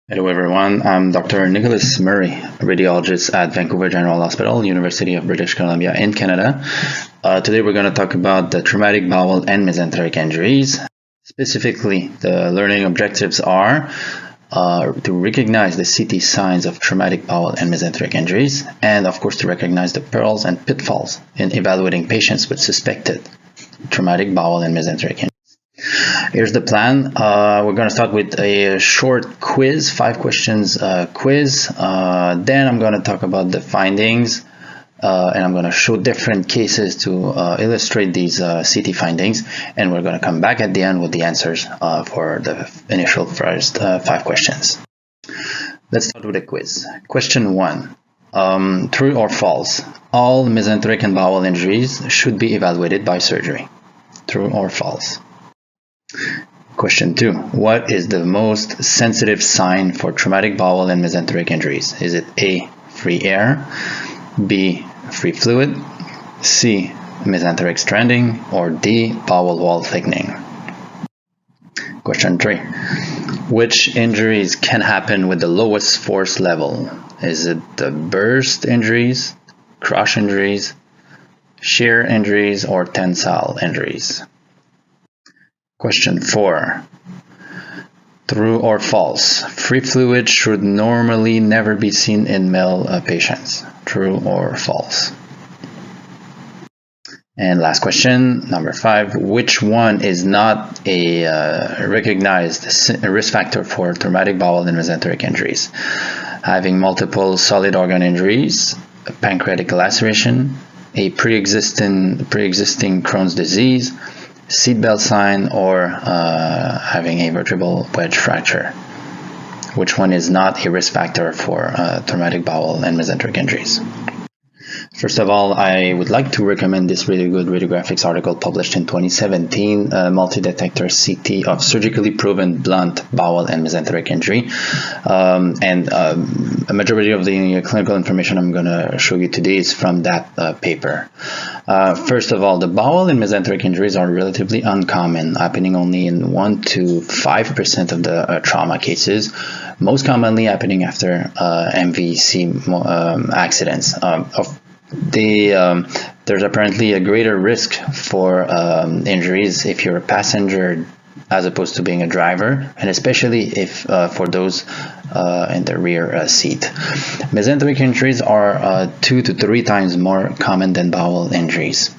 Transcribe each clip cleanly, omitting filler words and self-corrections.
Hello everyone, I'm Dr. Nicholas Murray, radiologist at Vancouver General Hospital, University of British Columbia in Canada. Today we're going to talk about the traumatic bowel and mesenteric injuries. Specifically, the learning objectives are to recognize the CT signs of traumatic bowel and mesenteric injuries, and of course to recognize the pearls and pitfalls in evaluating patients with suspected traumatic bowel and mesenteric injuries. Here's the plan. We're going to start with a short quiz, 5 questions quiz. Then I'm going to talk about the findings, and I'm going to show different cases to illustrate these CT findings. And we're going to come back at the end with the answers for the initial first 5 questions. Let's start with a quiz. Question 1. True or false? All mesenteric and bowel injuries should be evaluated by surgery. True or false? Question 2. What is the most sensitive sign for traumatic bowel and mesenteric injuries? Is it A, free air, B, free fluid, C, mesenteric stranding, or D, bowel wall thickening? Question 3. Which injuries can happen with the lowest force level? Is it the burst injuries, crush injuries, shear injuries, or tensile injuries? Question 4. True or false? Free fluid should normally never be seen in male patients. True or false? And last question, number 5. Which one is not a recognized risk factor for traumatic bowel and mesenteric injuries? Having multiple solid organ injuries, a pancreatic laceration, a pre-existing Crohn's disease, seatbelt sign, or having a vertebral wedge fracture. Which one is not a risk factor for traumatic bowel and mesenteric injuries? First of all, I would like to recommend this really good radiographics article published in 2017, multi-detector CT of surgically proven blunt bowel and mesenteric injury. A majority of the clinical information I'm going to show you today is from that paper. First of all, the bowel and mesenteric injuries are relatively uncommon, happening only in 1 to 5% of the trauma cases, most commonly happening after MVC accidents. There's apparently a greater risk for injuries if you're a passenger as opposed to being a driver, and especially if for those in the rear seat. Mesenteric injuries are 2 to 3 times more common than bowel injuries.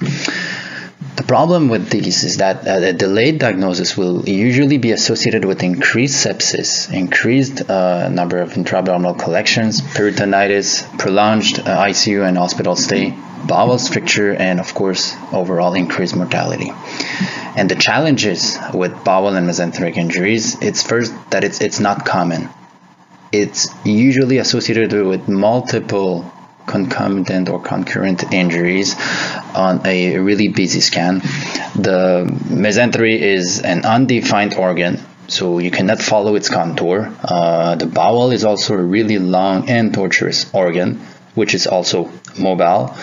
The problem with these is that a delayed diagnosis will usually be associated with increased sepsis, increased number of intra-abdominal collections, peritonitis, prolonged ICU and hospital stay, bowel stricture, and of course overall increased mortality. And the challenges with bowel and mesenteric injuries, it's first that it's not common. It's usually associated with multiple concomitant or concurrent injuries on a really busy scan. The mesentery is an undefined organ, so you cannot follow its contour. The bowel is also a really long and tortuous organ, which is also mobile,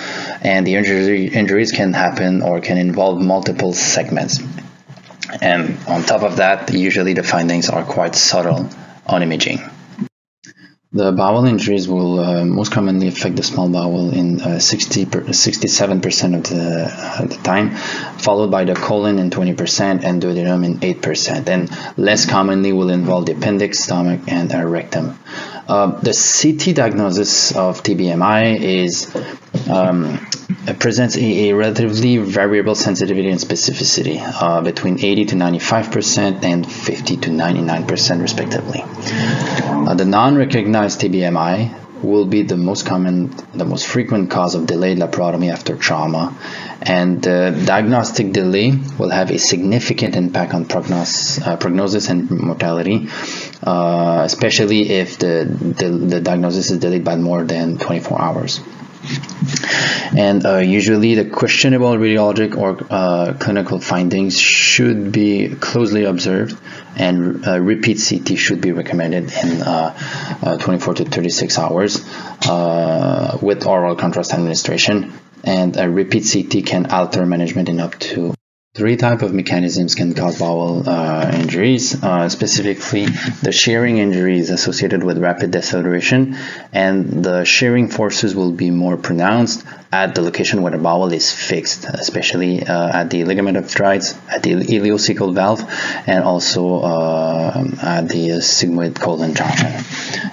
and the injuries can happen or can involve multiple segments. And on top of that, usually the findings are quite subtle on imaging. The bowel injuries will most commonly affect the small bowel in 67% of the time, followed by the colon in 20% and duodenum in 8%, and less commonly will involve the appendix, stomach, and rectum. The CT diagnosis of TBMI presents a relatively variable sensitivity and specificity between 80 to 95% and 50 to 99% respectively. The non-recognized TBMI will be the most frequent cause of delayed laparotomy after trauma, and the diagnostic delay will have a significant impact on prognosis and mortality, especially if the diagnosis is delayed by more than 24 hours. And usually the questionable radiologic or clinical findings should be closely observed, and repeat CT should be recommended in 24 to 36 hours with oral contrast administration, and a repeat CT can alter management in up to Three types of mechanisms can cause bowel injuries, specifically the shearing injuries associated with rapid deceleration, and the shearing forces will be more pronounced at the location where the bowel is fixed, especially at the ligament of Treitz, at the ileocecal valve, and also at the sigmoid colon junction.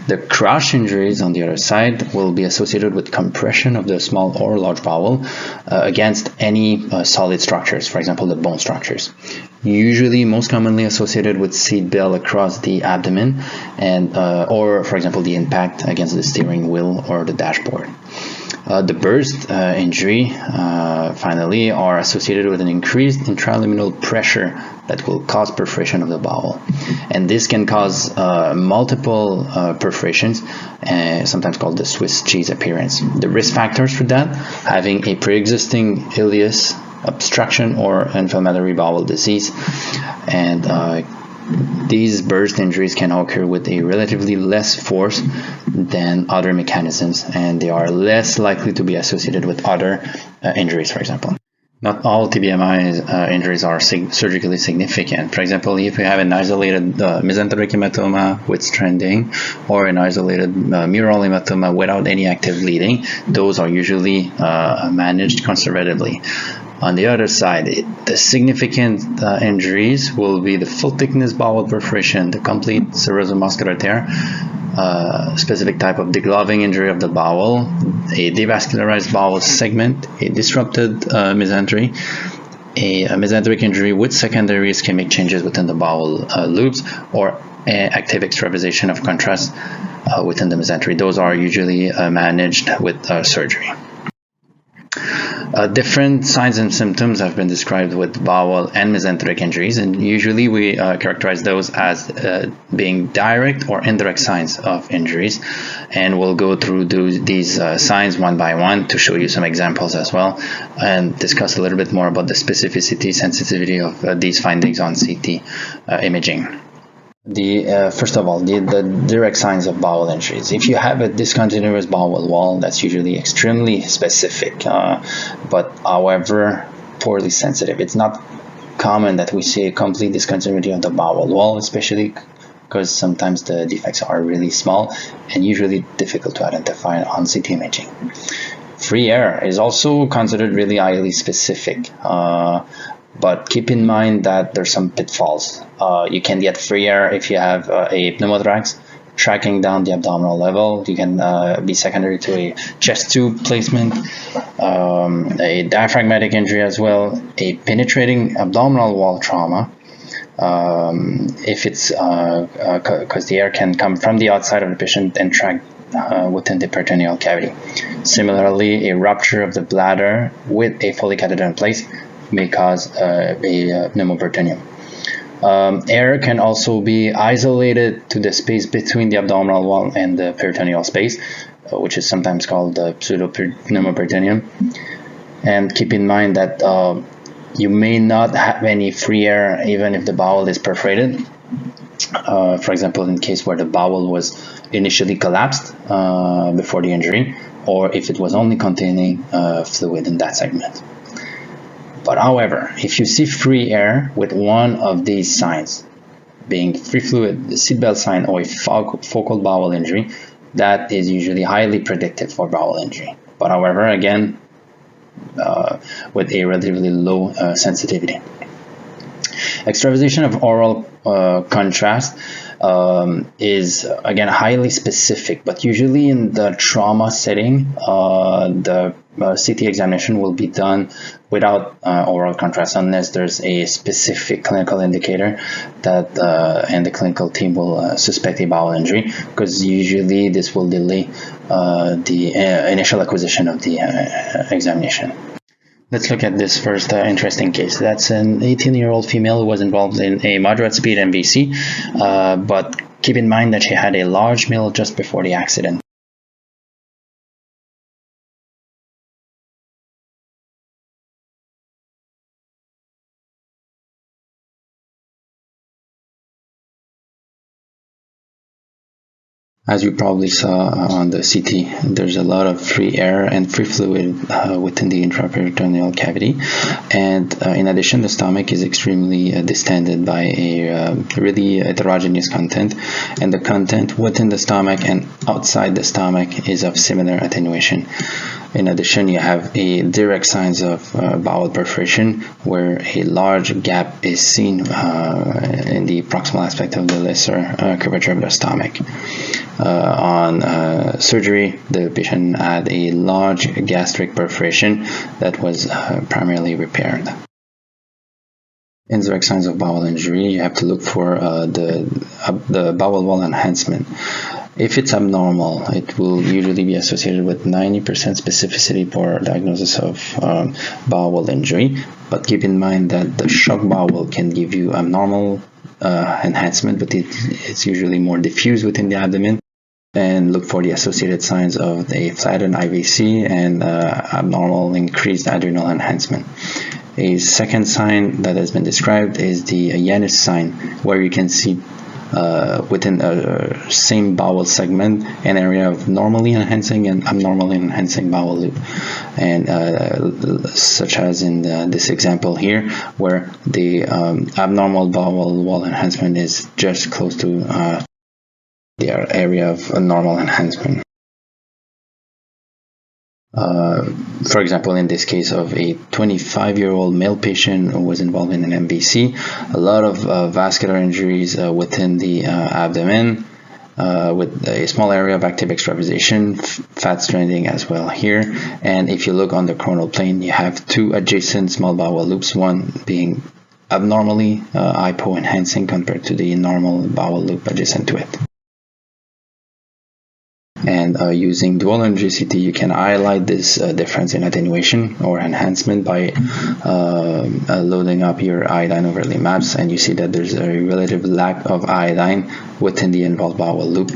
The crush injuries, on the other side, will be associated with compression of the small or large bowel against any solid structures, for example, the bone structures. Usually, most commonly associated with seat belt across the abdomen, and or, for example, the impact against the steering wheel or the dashboard. The burst injury, finally, are associated with an increased intraliminal pressure that will cause perforation of the bowel. And this can cause multiple perforations, sometimes called the Swiss cheese appearance. The risk factors for that, having a pre-existing ileus obstruction or inflammatory bowel disease, and these burst injuries can occur with a relatively less force than other mechanisms, and they are less likely to be associated with other injuries, for example. Not all TBMI injuries are surgically significant. For example, if you have an isolated mesenteric hematoma with stranding, or an isolated mural hematoma without any active bleeding, those are usually managed conservatively. On the other side, the significant injuries will be the full thickness bowel perforation, the complete serosomuscular tear, specific type of degloving injury of the bowel, a devascularized bowel segment, a disrupted mesentery, a mesenteric injury with secondary ischemic changes within the bowel loops, or active extravasation of contrast within the mesentery. Those are usually managed with surgery. Different signs and symptoms have been described with bowel and mesenteric injuries, and usually we characterize those as being direct or indirect signs of injuries, and we'll go through these signs one by one to show you some examples as well, and discuss a little bit more about the specificity, sensitivity of these findings on CT imaging. First of all, the direct signs of bowel injuries. If you have a discontinuous bowel wall, that's usually extremely specific, but however poorly sensitive. It's not common that we see a complete discontinuity of the bowel wall, especially because sometimes the defects are really small and usually difficult to identify on CT imaging. Free air is also considered really highly specific. But keep in mind that there's some pitfalls. You can get free air if you have a pneumothorax tracking down the abdominal level. You can be secondary to a chest tube placement, a diaphragmatic injury as well, a penetrating abdominal wall trauma. If it's because the air can come from the outside of the patient and track within the peritoneal cavity. Similarly, a rupture of the bladder with a Foley catheter in place may cause a pneumoperitoneum. Air can also be isolated to the space between the abdominal wall and the peritoneal space, which is sometimes called the pseudo-pneumoperitoneum. And keep in mind that you may not have any free air even if the bowel is perforated. For example, in case where the bowel was initially collapsed before the injury, or if it was only containing fluid in that segment. But however, if you see free air with one of these signs, being free fluid, the seatbelt sign, or a focal bowel injury, that is usually highly predictive for bowel injury. But however, again, with a relatively low sensitivity. Extravasation of oral contrast is again highly specific, but usually in the trauma setting, the CT examination will be done without oral contrast unless there's a specific clinical indicator that and the clinical team will suspect a bowel injury, because usually this will delay the initial acquisition of the examination. Let's look at this first interesting case. That's an 18-year-old female who was involved in a moderate speed MVC, but keep in mind that she had a large meal just before the accident. As you probably saw on the CT, there's a lot of free air and free fluid within the intraperitoneal cavity. And in addition, the stomach is extremely distended by a really heterogeneous content. And the content within the stomach and outside the stomach is of similar attenuation. In addition, you have a direct signs of bowel perforation where a large gap is seen in the proximal aspect of the lesser curvature of the stomach. On surgery, the patient had a large gastric perforation that was primarily repaired. Indirect signs of bowel injury, you have to look for the bowel wall enhancement. If it's abnormal, it will usually be associated with 90% specificity for diagnosis of bowel injury. But keep in mind that the shock bowel can give you abnormal enhancement, but it's usually more diffuse within the abdomen. And look for the associated signs of a flattened IVC and abnormal increased adrenal enhancement. A second sign that has been described is the Janus sign, where you can see within a same bowel segment an area of normally enhancing and abnormally enhancing bowel loop, and such as in this example here, where the abnormal bowel wall enhancement is just close to the area of a normal enhancement. For example, in this case of a 25-year-old male patient who was involved in an MBC, a lot of vascular injuries within the abdomen, with a small area of active extravasation, fat stranding as well here. And if you look on the coronal plane, you have two adjacent small bowel loops, one being abnormally hypo-enhancing compared to the normal bowel loop adjacent to it. And using dual energy CT, you can highlight this difference in attenuation or enhancement by loading up your iodine overlay maps, and you see that there's a relative lack of iodine within the involved bowel loop.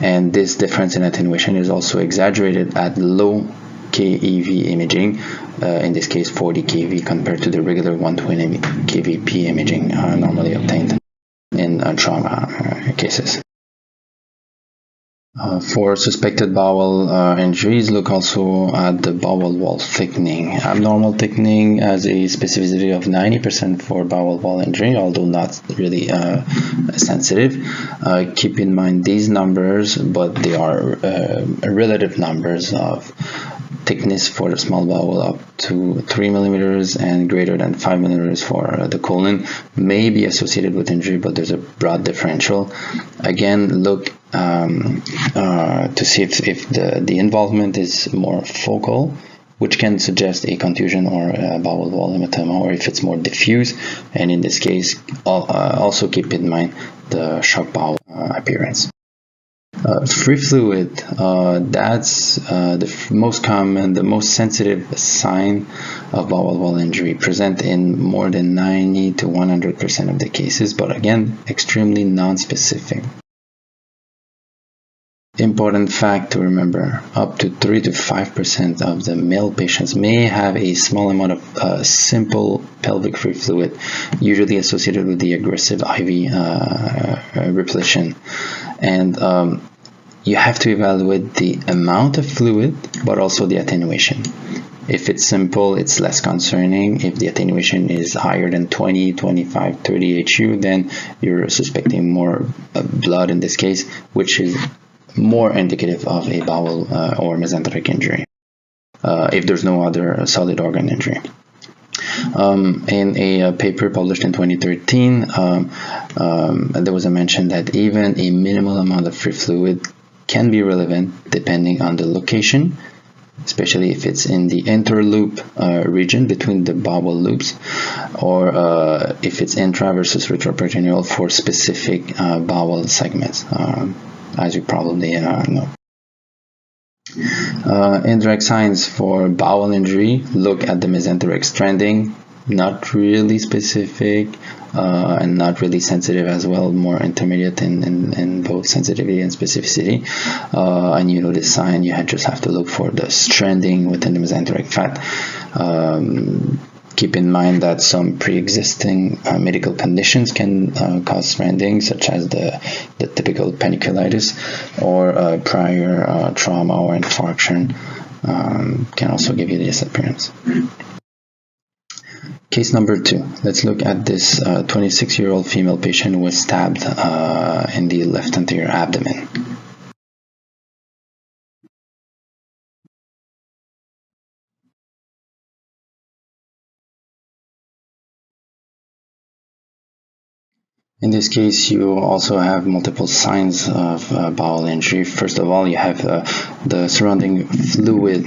And this difference in attenuation is also exaggerated at low KEV imaging, in this case 40 kV compared to the regular 120 kVp imaging normally obtained in trauma cases. For suspected bowel injuries, look also at the bowel wall thickening. Abnormal thickening has a specificity of 90% for bowel wall injury, although not really sensitive. Keep in mind these numbers, but they are relative numbers of thickness for the small bowel up to 3 millimeters and greater than 5 millimeters for the colon may be associated with injury, but there's a broad differential. Again, look to see if the involvement is more focal, which can suggest a contusion or a bowel wall hematoma, or if it's more diffuse, and in this case also keep in mind the shock bowel appearance. Free fluid, that's the most common, the most sensitive sign of bowel wall injury, present in more than 90 to 100% of the cases, but again, extremely non-specific. Important fact to remember, up to 3 to 5% of the male patients may have a small amount of simple pelvic free fluid, usually associated with the aggressive IV repletion. And you have to evaluate the amount of fluid, but also the attenuation. If it's simple, it's less concerning. If the attenuation is higher than 20, 25, 30 HU, then you're suspecting more blood in this case, which is more indicative of a bowel or mesenteric injury, if there's no other solid organ injury. In a paper published in 2013, there was a mention that even a minimal amount of free fluid can be relevant depending on the location, especially if it's in the interloop region between the bowel loops, or if it's intra versus retroperitoneal for specific bowel segments, as you probably know. Indirect signs for bowel injury, look at the mesenteric stranding, not really specific and not really sensitive as well, more intermediate in both sensitivity and specificity. And you know this sign, you just have to look for the stranding within the mesenteric fat. Keep in mind that some pre-existing medical conditions can cause stranding, such as the typical paniculitis, or prior trauma or infarction can also give you this appearance. Case number 2. Let's look at this 26-year-old female patient who was stabbed in the left anterior abdomen. In this case, you also have multiple signs of bowel injury. First of all, you have the surrounding fluid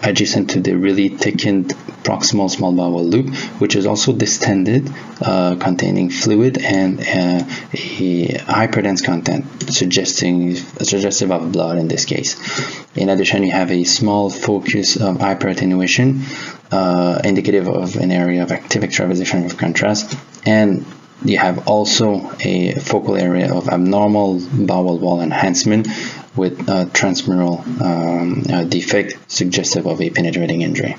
adjacent to the really thickened proximal small bowel loop, which is also distended, containing fluid and a hyperdense content, suggestive of blood in this case. In addition, you have a small focus of hyperattenuation, indicative of an area of active extravasation of contrast, and you have also a focal area of abnormal bowel wall enhancement with transmural defect, suggestive of a penetrating injury.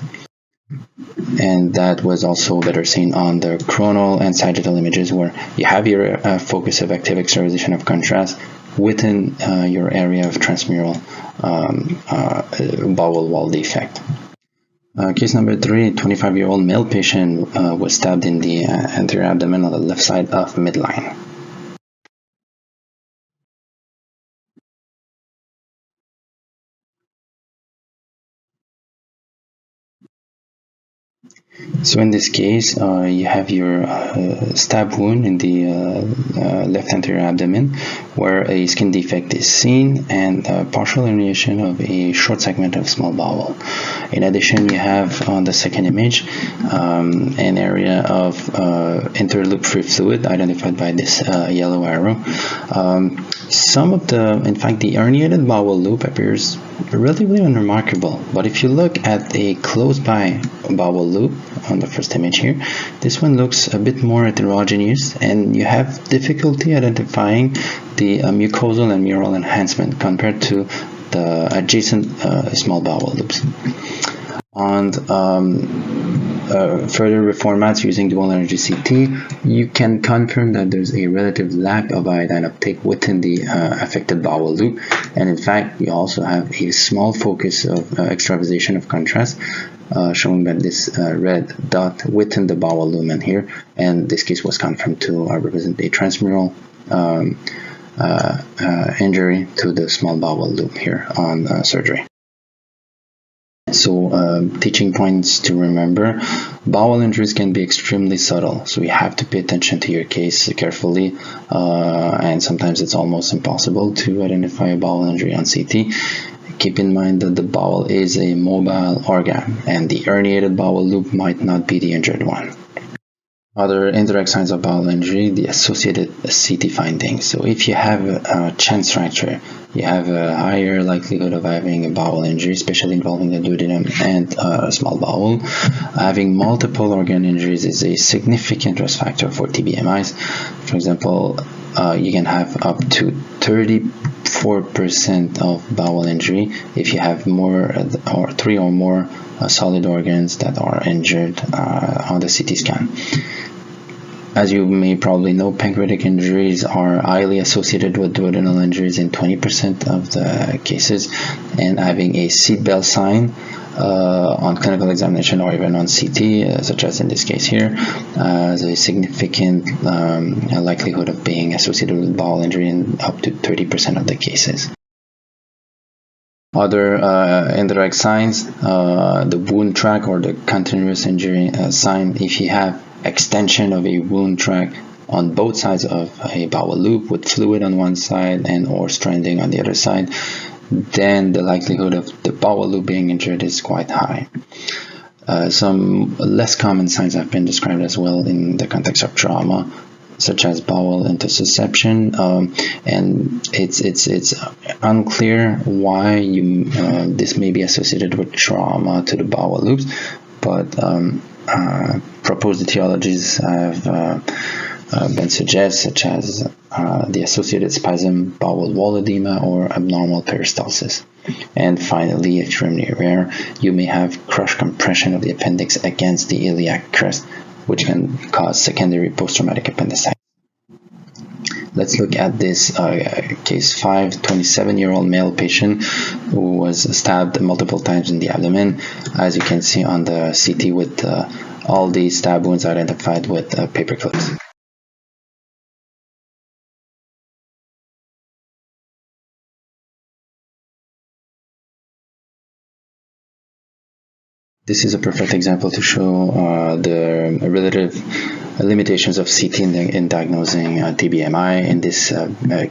And that was also better seen on the coronal and sagittal images, where you have your focus of active extravasation of contrast within your area of transmural bowel wall defect. Case number 3, 25-year-old male patient was stabbed in the anterior abdomen on the left side of midline. So in this case, you have your stab wound in the left anterior abdomen, where a skin defect is seen and partial herniation of a short segment of small bowel. In addition, you have on the second image an area of interloop free fluid identified by this yellow arrow. In fact, the herniated bowel loop appears relatively unremarkable, but if you look at a close-by bowel loop on the first image here, this one looks a bit more heterogeneous, and you have difficulty identifying the mucosal and mural enhancement compared to the adjacent small bowel loops. On further reformats using dual energy CT, you can confirm that there's a relative lack of iodine uptake within the affected bowel loop, and in fact you also have a small focus of extravasation of contrast, showing that this red dot within the bowel lumen here, and this case was confirmed to represent a transmural injury to the small bowel loop here on surgery. So teaching points to remember: bowel injuries can be extremely subtle, so you have to pay attention to your case carefully, and sometimes it's almost impossible to identify a bowel injury on CT. Keep in mind that the bowel is a mobile organ, and the herniated bowel loop might not be the injured one. Other indirect signs of bowel injury, the associated CT findings. So if you have a chance fracture, you have a higher likelihood of having a bowel injury, especially involving the duodenum and small bowel. Having multiple organ injuries is a significant risk factor for TBMIs. For example, you can have up to 34% of bowel injury if you have more or 3 or more solid organs that are injured on the CT scan. As you may probably know, pancreatic injuries are highly associated with duodenal injuries in 20% of the cases, and having a seatbelt sign on clinical examination or even on CT, such as in this case here, has a significant likelihood of being associated with bowel injury in up to 30% of the cases. Other indirect signs, the wound track or the continuous injury sign. If you have extension of a wound track on both sides of a bowel loop with fluid on one side and or stranding on the other side, then the likelihood of the bowel loop being injured is quite high. Some less common signs have been described as well in the context of trauma, such as bowel intussusception, and it's unclear why this may be associated with trauma to the bowel loops, but proposed etiologies have been suggested, such as the associated spasm, bowel wall edema, or abnormal peristalsis. And finally, extremely rare, you may have crush compression of the appendix against the iliac crest, which can cause secondary post-traumatic appendicitis. Let's look at this case 5, 27-year-old male patient who was stabbed multiple times in the abdomen, as you can see on the CT, with all the stab wounds identified with paper clips. This is a perfect example to show the relative limitations of CT in diagnosing TBMI. In this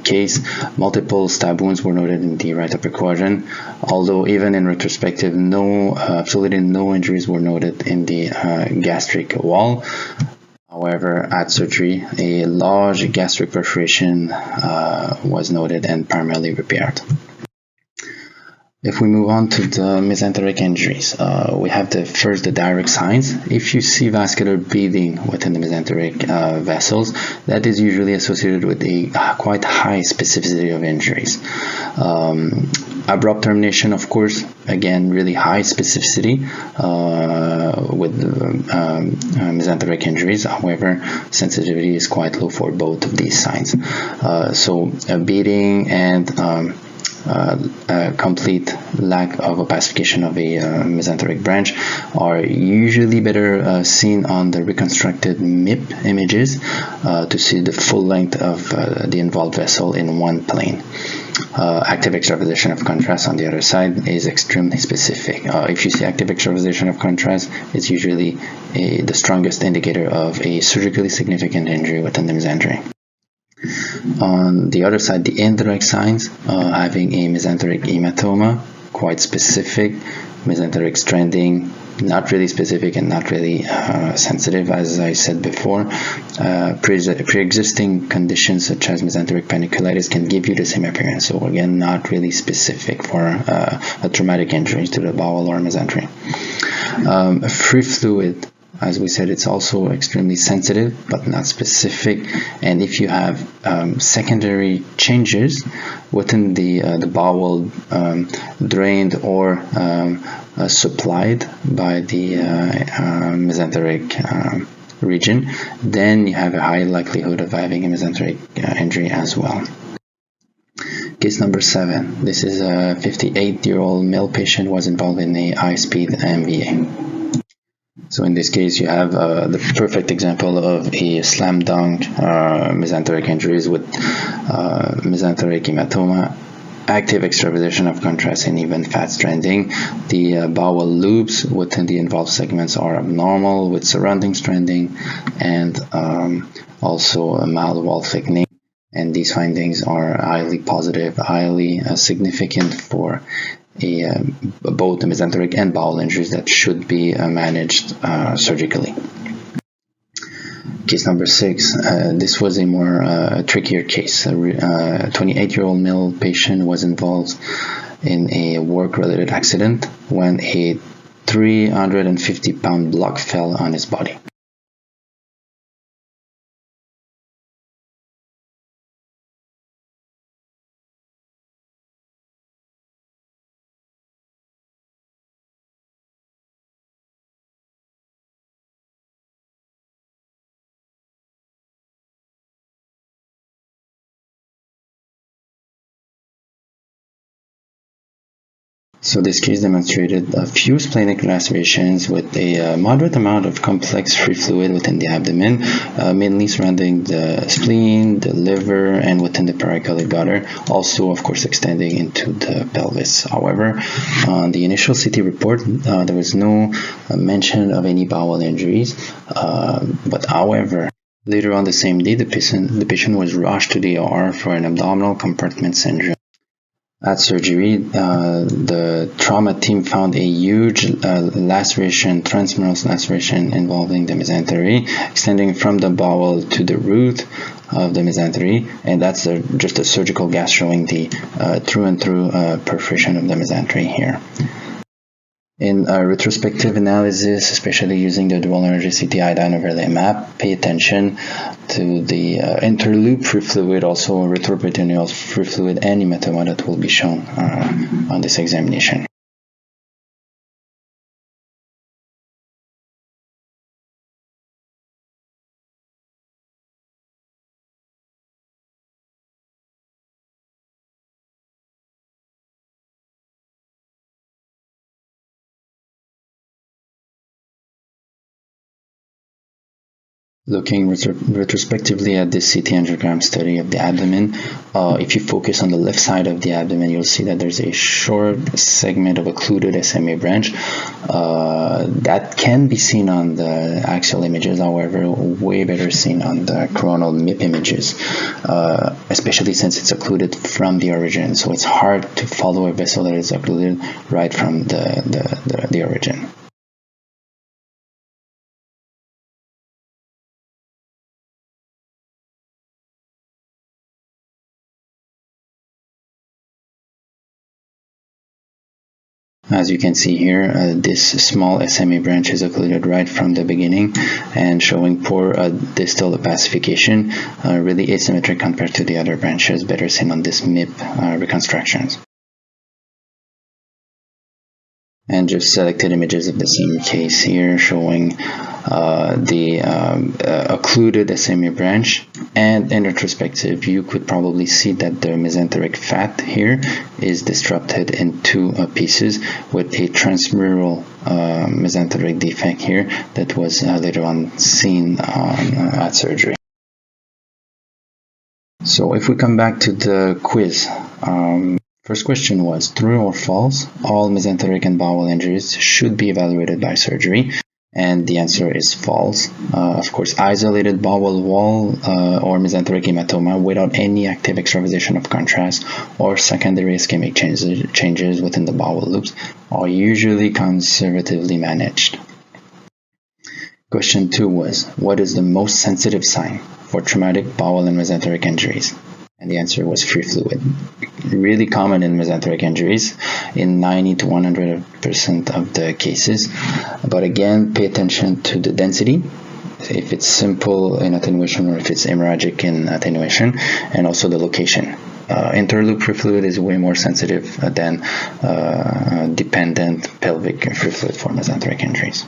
case, multiple stab wounds were noted in the right upper quadrant, although even in retrospective, absolutely no injuries were noted in the gastric wall. However, at surgery, a large gastric perforation was noted and primarily repaired. If we move on to the mesenteric injuries, we have the direct signs. If you see vascular bleeding within the mesenteric vessels, that is usually associated with a quite high specificity of injuries. Abrupt termination, of course, again, really high specificity with mesenteric injuries. However, sensitivity is quite low for both of these signs. So bleeding and complete lack of opacification of a mesenteric branch are usually better seen on the reconstructed MIP images to see the full length of the involved vessel in one plane. Active extravasation of contrast on the other side is extremely specific. If you see active extravasation of contrast, it's usually the strongest indicator of a surgically significant injury within the mesentery. On the other side, the indirect signs, having a mesenteric hematoma, quite specific, mesenteric stranding, not really specific and not really sensitive, as I said before. Pre-existing conditions such as mesenteric paniculitis can give you the same appearance. So again, not really specific for a traumatic injury to the bowel or mesentery. Free fluid, as we said, it's also extremely sensitive but not specific, and if you have secondary changes within the bowel, drained or supplied by the mesenteric region, then you have a high likelihood of having a mesenteric injury as well. Case number 7. This is a 58-year-old male patient who was involved in a high-speed MVA. So in this case, you have the perfect example of a slam dunk mesenteric injuries with mesenteric hematoma, active extravasation of contrast, and even fat stranding. The bowel loops within the involved segments are abnormal with surrounding stranding and also a mild wall thickening. And these findings are highly positive, highly significant for both the mesenteric and bowel injuries that should be managed surgically. Case number 6. This was a more trickier case. A 28-year-old male patient was involved in a work-related accident when a 350-pound block fell on his body. So this case demonstrated fused splenic lacerations with a moderate amount of complex free fluid within the abdomen, mainly surrounding the spleen, the liver, and within the paracardic gutter, also of course extending into the pelvis. However, on the initial CT report, there was no mention of any bowel injuries, but however, later on the same day, the patient was rushed to the OR for an abdominal compartment syndrome. At surgery, the trauma team found a huge laceration, transmural laceration involving the mesentery, extending from the bowel to the root of the mesentery, and that's just a surgical gas showing the through and through perforation of the mesentery here. In a retrospective analysis, especially using the dual energy CT iodine overlay map, pay attention to the interloop free fluid, also retroperitoneal free fluid, and hematoma that will be shown on this examination. Looking retrospectively at this CT angiogram study of the abdomen, if you focus on the left side of the abdomen, you'll see that there's a short segment of occluded SMA branch that can be seen on the axial images, however, way better seen on the coronal MIP images, especially since it's occluded from the origin. So it's hard to follow a vessel that is occluded right from the origin. As you can see here, this small SMA branch is occluded right from the beginning and showing poor distal opacification, really asymmetric compared to the other branches, better seen on this MIP reconstructions. And just selected images of the same case here showing the occluded SMA branch, and in retrospective you could probably see that the mesenteric fat here is disrupted in two pieces with a transmural mesenteric defect here that was later on seen at surgery. So if we come back to the quiz, first question was, true or false, all mesenteric and bowel injuries should be evaluated by surgery? And the answer is false. Of course, isolated bowel wall or mesenteric hematoma without any active extravasation of contrast or secondary ischemic changes within the bowel loops are usually conservatively managed. Question 2 was, what is the most sensitive sign for traumatic bowel and mesenteric injuries? And the answer was free fluid. Really common in mesenteric injuries in 90 to 100% of the cases. But again, pay attention to the density, if it's simple in attenuation or if it's hemorrhagic in attenuation, and also the location. Interloop free fluid is way more sensitive than dependent pelvic free fluid for mesenteric injuries.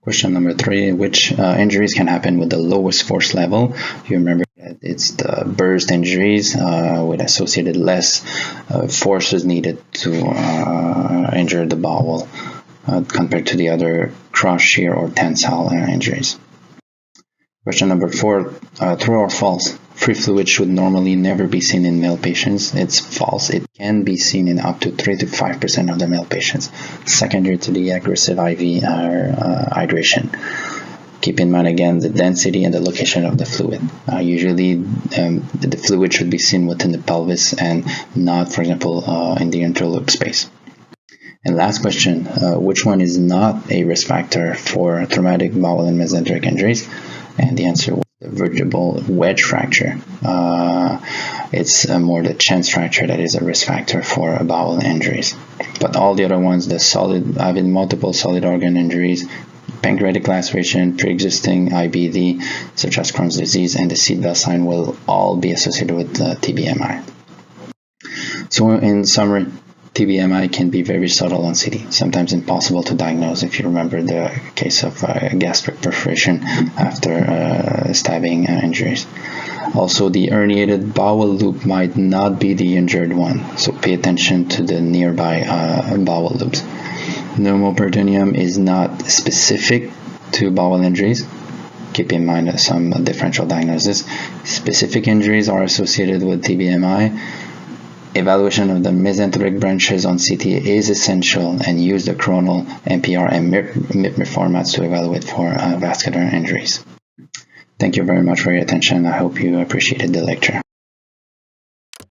Question number 3, which injuries can happen with the lowest force level? You remember that it's the burst injuries with associated less forces needed to injure the bowel compared to the other cross shear or tensile injuries. Question number 4, true or false? Free fluid should normally never be seen in male patients. It's false. It can be seen in up to 3 to 5% of the male patients, secondary to the aggressive IV hydration. Keep in mind again the density and the location of the fluid. Usually the fluid should be seen within the pelvis and not, for example, in the interloop space. And last question, which one is not a risk factor for traumatic bowel and mesenteric injuries? And the answer was the vertebral wedge fracture. It's more the chance fracture that is a risk factor for bowel injuries. But all the other ones, the having multiple solid organ injuries, pancreatic laceration, pre-existing IBD, such as Crohn's disease, and the seatbelt sign will all be associated with TBMI. So in summary, TBMI can be very subtle on CT, sometimes impossible to diagnose if you remember the case of gastric perforation after stabbing injuries. Also, the herniated bowel loop might not be the injured one, so pay attention to the nearby bowel loops. Pneumoperitoneum is not specific to bowel injuries. Keep in mind some differential diagnosis. Specific injuries are associated with TBMI. Evaluation of the mesenteric branches on CT is essential, and use the coronal MPR and MIP formats to evaluate for vascular injuries. Thank you very much for your attention. I hope you appreciated the lecture.